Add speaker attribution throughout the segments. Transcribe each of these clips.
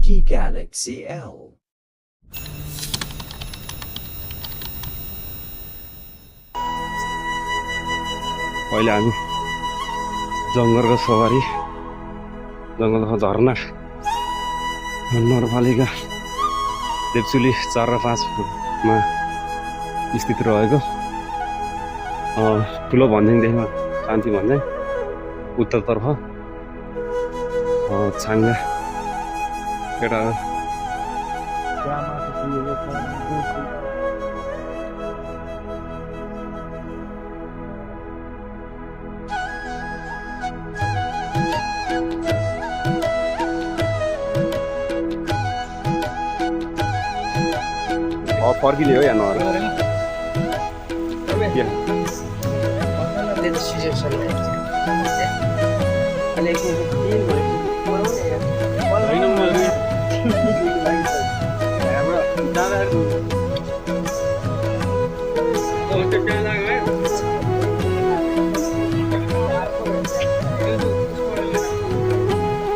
Speaker 1: Suzuki Galaxy L.
Speaker 2: अहिले हामी जङ्गलको सवारी जङ्गलको झरना नगरपालिका देवचुली 4 र 5 मा स्थित रहेको ठुलो भन्ज्याङदेखि शान्ति भन्ज्याङ उत्तरतर्फ छाङ्गा एउटा फर्किले हो यहाँ नहर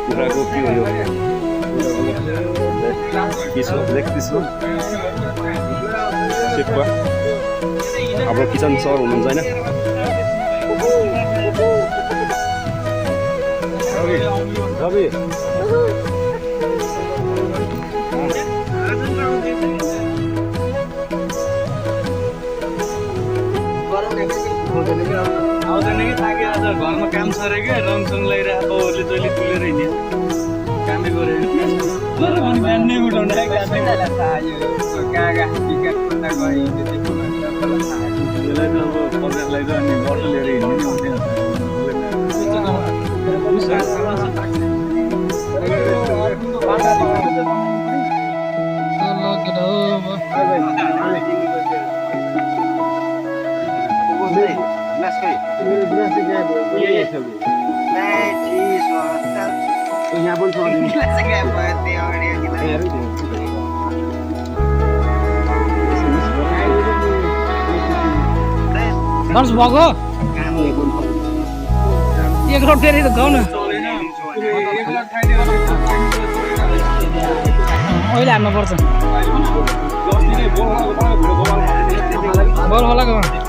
Speaker 2: कुराको के हो यो हाम्रो किचन सर हुनुहुन्छ होइन
Speaker 3: घरमा काम छ अरे क्या रङसङ लगाइरहेको जहिले तुलेर हिँड्यो कामै गरे तर पनि बिहान नै उठाउँदा पगारलाई त अनि मोटो लिएर हिँड्नु यहाँ पनि
Speaker 4: बस भएको एक रोड फेरि गाउँ न अहिले हाल्नु पर्छ बल खोलाको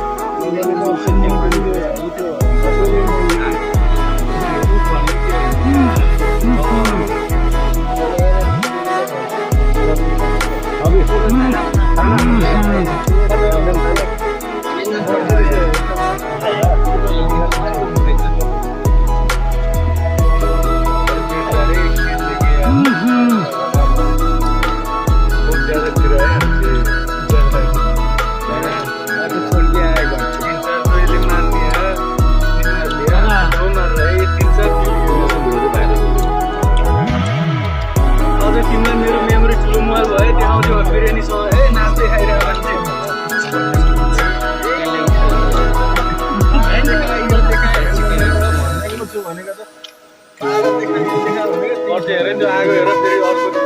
Speaker 4: आगो हेर फेरि अर्को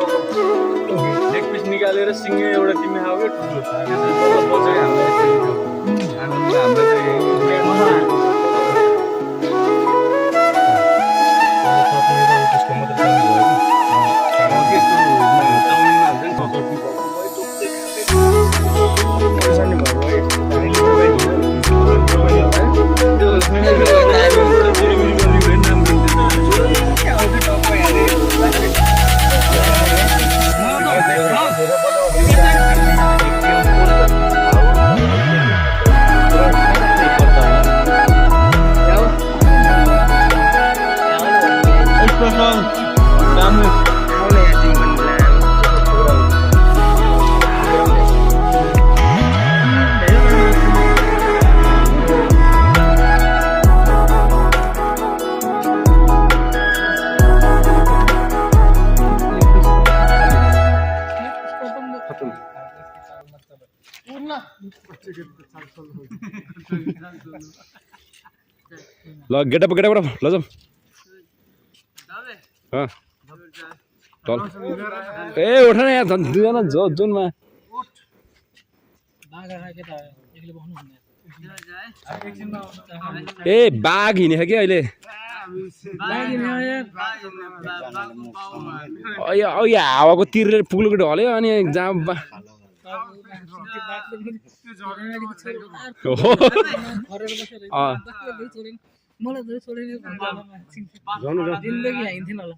Speaker 4: एक पिस निकालेर सिङ्गे एउटा तिमी खाऊ
Speaker 2: ल गेटअप ल जाऊ ए उठ न यहाँ दुईजना जुनमा ए बाघ हिँडेछ कि अहिले यो हावाको तिरेर पुलको ढल्यो अनि जहाँ
Speaker 1: मलाई त छोडेर जिन्दगी हाइन्थेन होला